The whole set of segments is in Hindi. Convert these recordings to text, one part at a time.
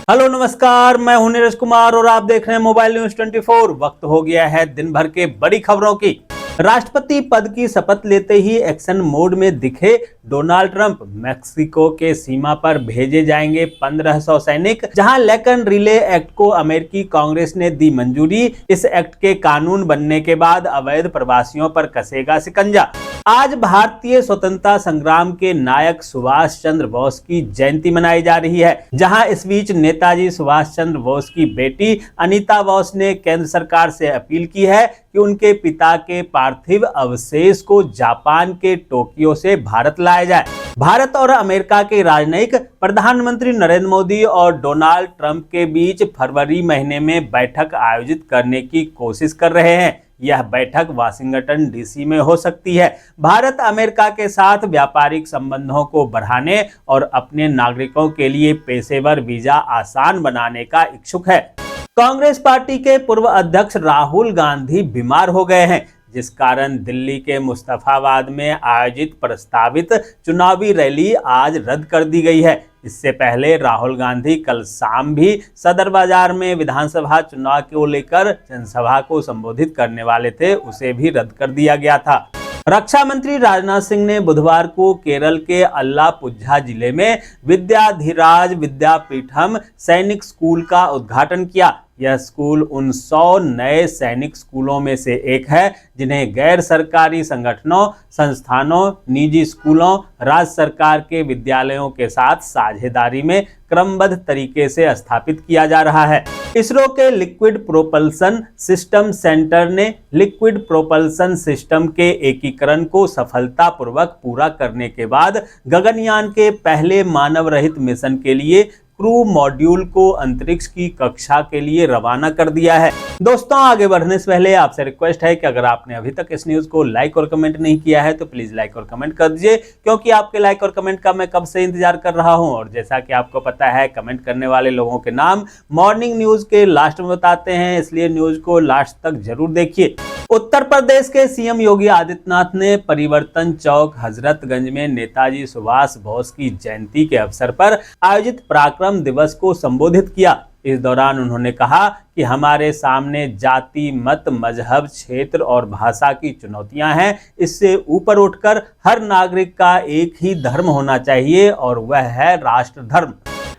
हेलो नमस्कार, मैं हूं नीरज कुमार और आप देख रहे हैं मोबाइल न्यूज 24। वक्त हो गया है दिन भर के बड़ी खबरों की। राष्ट्रपति पद की शपथ लेते ही एक्शन मोड में दिखे डोनाल्ड ट्रंप। मेक्सिको के सीमा पर भेजे जाएंगे 1500 सैनिक। जहां लेकन रिले एक्ट को अमेरिकी कांग्रेस ने दी मंजूरी। इस एक्ट के कानून बनने के बाद अवैध प्रवासियों पर कसेगा शिकंजा। आज भारतीय स्वतंत्रता संग्राम के नायक सुभाष चंद्र बोस की जयंती मनाई जा रही है। जहां इस बीच नेताजी सुभाष चंद्र बोस की बेटी अनीता बोस ने केंद्र सरकार से अपील की है कि उनके पिता के पार्थिव अवशेष को जापान के टोक्यो से भारत लाया जाए। भारत और अमेरिका के राजनयिक प्रधानमंत्री नरेंद्र मोदी और डोनाल्ड ट्रंप के बीच फरवरी महीने में बैठक आयोजित करने की कोशिश कर रहे हैं। यह बैठक वाशिंगटन डीसी में हो सकती है। भारत अमेरिका के साथ व्यापारिक संबंधों को बढ़ाने और अपने नागरिकों के लिए पेशेवर वीजा आसान बनाने का इच्छुक है। कांग्रेस पार्टी के पूर्व अध्यक्ष राहुल गांधी बीमार हो गए हैं, जिस कारण दिल्ली के मुस्तफाबाद में आयोजित प्रस्तावित चुनावी रैली आज रद्द कर दी गई है। इससे पहले राहुल गांधी कल शाम भी सदर बाजार में विधानसभा चुनाव को लेकर जनसभा को संबोधित करने वाले थे, उसे भी रद्द कर दिया गया था। रक्षा मंत्री राजनाथ सिंह ने बुधवार को केरल के अल्लापुझा जिले में विद्याधिराज विद्यापीठम सैनिक स्कूल का उद्घाटन किया। यह स्कूल उन 100 नए सैनिक स्कूलों में से एक है जिन्हें गैर सरकारी संगठनों, संस्थानों, निजी स्कूलों, राज्य सरकार के विद्यालयों के साथ साझेदारी में क्रमबद्ध तरीके से स्थापित किया जा रहा है। इसरो के लिक्विड प्रोपल्सन सिस्टम सेंटर ने लिक्विड प्रोपल्सन सिस्टम के एकीकरण को सफलतापूर्वक पूरा करने के बाद गगनयान के पहले मानव रहित मिशन के लिए क्रू मॉड्यूल को अंतरिक्ष की कक्षा के लिए रवाना कर दिया है। दोस्तों, आगे बढ़ने से पहले आपसे रिक्वेस्ट है कि अगर आपने अभी तक इस न्यूज को लाइक और कमेंट नहीं किया है तो प्लीज लाइक और कमेंट कर दीजिए, क्योंकि आपके लाइक और कमेंट का मैं कब से इंतजार कर रहा हूं। और जैसा कि आपको पता है, कमेंट करने वाले लोगों के नाम मॉर्निंग न्यूज के लास्ट में बताते हैं, इसलिए न्यूज को लास्ट तक जरूर देखिए। उत्तर प्रदेश के सीएम योगी आदित्यनाथ ने परिवर्तन चौक हजरतगंज में नेताजी सुभाष बोस की जयंती के अवसर पर आयोजित पराक्रम दिवस को संबोधित किया। इस दौरान उन्होंने कहा कि हमारे सामने जाति, मत, मजहब, क्षेत्र और भाषा की चुनौतियां हैं। इससे ऊपर उठकर हर नागरिक का एक ही धर्म होना चाहिए और वह है राष्ट्र धर्म।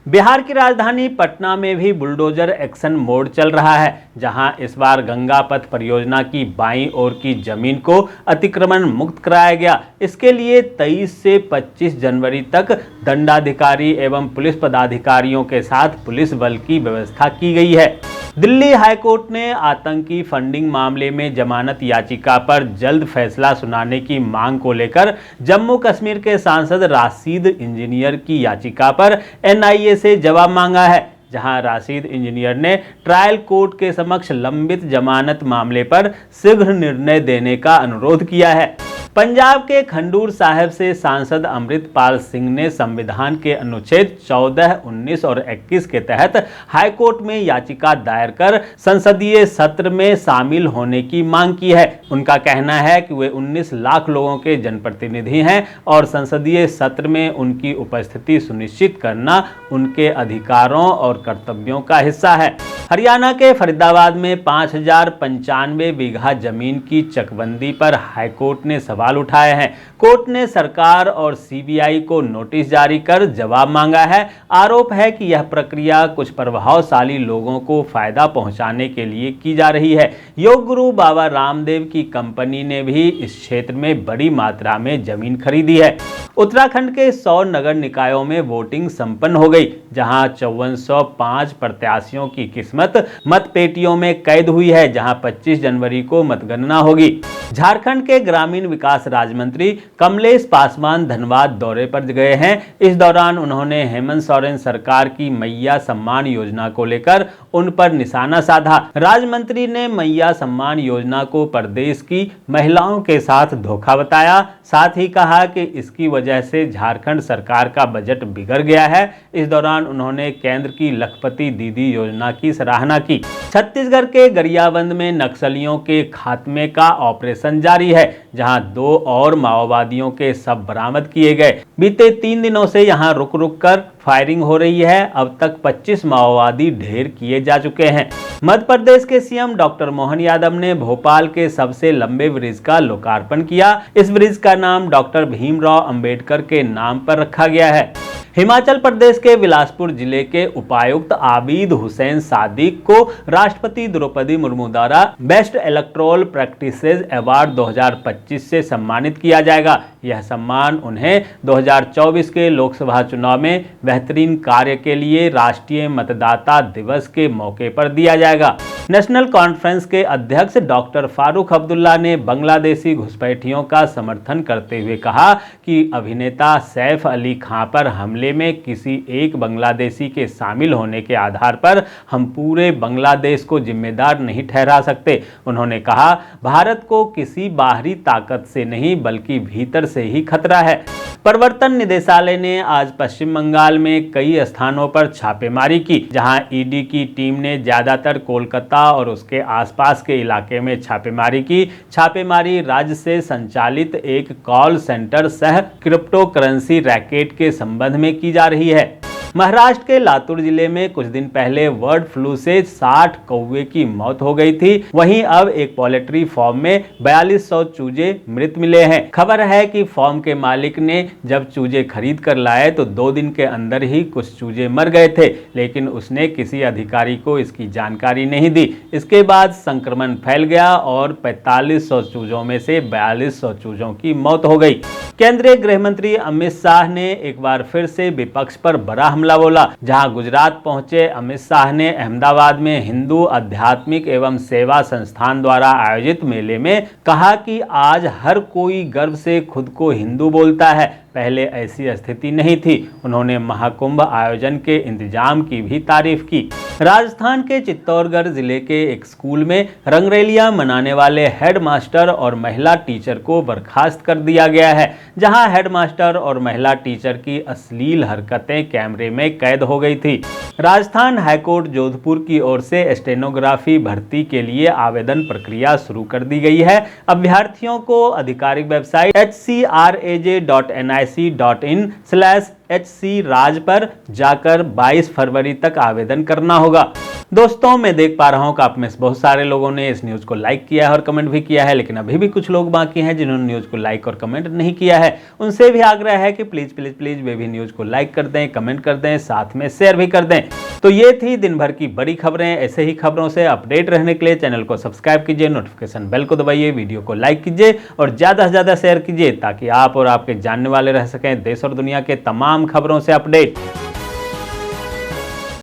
बिहार की राजधानी पटना में भी बुलडोजर एक्शन मोड चल रहा है, जहां इस बार गंगा पथ परियोजना की बाईं ओर की जमीन को अतिक्रमण मुक्त कराया गया। इसके लिए 23 से 25 जनवरी तक दंडाधिकारी एवं पुलिस पदाधिकारियों के साथ पुलिस बल की व्यवस्था की गई है। दिल्ली हाईकोर्ट ने आतंकी फंडिंग मामले में जमानत याचिका पर जल्द फैसला सुनाने की मांग को लेकर जम्मू कश्मीर के सांसद राशिद इंजीनियर की याचिका पर एनआईए से जवाब मांगा है। जहां राशिद इंजीनियर ने ट्रायल कोर्ट के समक्ष लंबित जमानत मामले पर शीघ्र निर्णय देने का अनुरोध किया है। पंजाब के खंडूर साहिब से सांसद अमृतपाल सिंह ने संविधान के अनुच्छेद 14, 19 और 21 के तहत हाईकोर्ट में याचिका दायर कर संसदीय सत्र में शामिल होने की मांग की है। उनका कहना है कि वे 19 लाख लोगों के जनप्रतिनिधि हैं और संसदीय सत्र में उनकी उपस्थिति सुनिश्चित करना उनके अधिकारों और कर्तव्यों का हिस्सा है। हरियाणा के फरीदाबाद में 5095 बीघा जमीन की चकबंदी पर हाईकोर्ट ने सवाल उठाए हैं। कोर्ट ने सरकार और सीबीआई को नोटिस जारी कर जवाब मांगा है। आरोप है कि यह प्रक्रिया कुछ प्रभावशाली लोगों को फायदा पहुंचाने के लिए की जा रही है। योग गुरु बाबा रामदेव की कंपनी ने भी इस क्षेत्र में बड़ी मात्रा में जमीन खरीदी है। उत्तराखंड के 100 नगर निकायों में वोटिंग संपन्न हो गई, जहां 5405 प्रत्याशियों की किस्मत मतपेटियों में कैद हुई है, जहां 25 जनवरी को मतगणना होगी। झारखंड के ग्रामीण विकास राज्य मंत्री कमलेश पासवान धनबाद दौरे पर गए हैं। इस दौरान उन्होंने हेमंत सोरेन सरकार की मैया सम्मान योजना को लेकर उन पर निशाना साधा। राज्य मंत्री ने मैया सम्मान योजना को प्रदेश की महिलाओं के साथ धोखा बताया। साथ ही कहा कि इसकी वजह से झारखंड सरकार का बजट बिगड़ गया है। इस दौरान उन्होंने केंद्र की लखपति दीदी योजना की सराहना की। छत्तीसगढ़ के गरियाबंद में नक्सलियों के खात्मे का ऑपरेशन जारी है, जहां 2 और माओवादियों के शव बरामद किए गए। बीते 3 दिनों से यहां रुक रुक कर फायरिंग हो रही है। अब तक 25 माओवादी ढेर किए जा चुके हैं। मध्य प्रदेश के सीएम डॉक्टर मोहन यादव ने भोपाल के सबसे लंबे ब्रिज का लोकार्पण किया। इस ब्रिज का नाम डॉक्टर भीमराव अंबेडकर के नाम पर रखा गया है। हिमाचल प्रदेश के बिलासपुर जिले के उपायुक्त आबिद हुसैन सादिक को राष्ट्रपति द्रौपदी मुर्मू द्वारा बेस्ट इलेक्टोरल प्रैक्टिसेस अवार्ड 2025 से सम्मानित किया जाएगा। यह सम्मान उन्हें 2024 के लोकसभा चुनाव में बेहतरीन कार्य के लिए राष्ट्रीय मतदाता दिवस के मौके पर दिया जाएगा। नेशनल कॉन्फ्रेंस के अध्यक्ष डॉक्टर फारूक अब्दुल्ला ने बांग्लादेशी घुसपैठियों का समर्थन करते हुए कहा कि अभिनेता सैफ अली खां पर हमले में किसी एक बांग्लादेशी के शामिल होने के आधार पर हम पूरे बांग्लादेश को जिम्मेदार नहीं ठहरा सकते। उन्होंने कहा, भारत को किसी बाहरी ताकत से नहीं बल्कि भीतर से ही खतरा है। प्रवर्तन निदेशालय ने आज पश्चिम बंगाल में कई स्थानों पर छापेमारी की, जहां ईडी की टीम ने ज्यादातर कोलकाता और उसके आसपास के इलाके में छापेमारी की। छापेमारी राज्य से संचालित एक कॉल सेंटर सह क्रिप्टो करेंसी रैकेट के संबंध में की जा रही है। महाराष्ट्र के लातूर जिले में कुछ दिन पहले बर्ड फ्लू से 60 कौवे की मौत हो गई थी। वहीं अब एक पोल्ट्री फार्म में 4200 चूजे मृत मिले हैं। खबर है कि फार्म के मालिक ने जब चूजे खरीद कर लाए तो 2 दिन के अंदर ही कुछ चूजे मर गए थे, लेकिन उसने किसी अधिकारी को इसकी जानकारी नहीं दी। इसके बाद संक्रमण फैल गया और 4500 चूजों में से 4200 चूजों की मौत हो गई। केंद्रीय गृह मंत्री अमित शाह ने एक बार फिर से विपक्ष पर बड़ा हमला बोला। जहां गुजरात पहुंचे अमित शाह ने अहमदाबाद में हिंदू आध्यात्मिक एवं सेवा संस्थान द्वारा आयोजित मेले में कहा कि आज हर कोई गर्व से खुद को हिंदू बोलता है, पहले ऐसी स्थिति नहीं थी। उन्होंने महाकुंभ आयोजन के इंतजाम की भी तारीफ की। राजस्थान के चित्तौड़गढ़ जिले के एक स्कूल में रंगरैलियां मनाने वाले हेडमास्टर और महिला टीचर को बर्खास्त कर दिया गया है, जहां हेडमास्टर और महिला टीचर की अश्लील हरकतें कैमरे में कैद हो गई थी। राजस्थान हाईकोर्ट जोधपुर की ओर से स्टेनोग्राफी भर्ती के लिए आवेदन प्रक्रिया शुरू कर दी गई है। अभ्यर्थियों को आधिकारिक वेबसाइट hcraj.nic.in/hcraj पर जाकर 22 फरवरी तक आवेदन करना होगा। दोस्तों, मैं देख पा रहा हूं कि आप में से बहुत सारे लोगों ने इस न्यूज़ को लाइक किया है और कमेंट भी किया है, लेकिन अभी भी कुछ लोग बाकी हैं जिन्होंने न्यूज़ को लाइक और कमेंट नहीं किया है। उनसे भी आग्रह है कि प्लीज़ प्लीज़ प्लीज़ वे भी न्यूज़ को लाइक कर दें, कमेंट कर दें, साथ में शेयर भी कर दें। तो ये थी दिन भर की बड़ी खबरें। ऐसे ही खबरों से अपडेट रहने के लिए चैनल को सब्सक्राइब कीजिए, नोटिफिकेशन बेल को दबाइए, वीडियो को लाइक कीजिए और ज़्यादा से ज़्यादा शेयर कीजिए ताकि आप और आपके जानने वाले रह सकें देश और दुनिया के तमाम खबरों से अपडेट।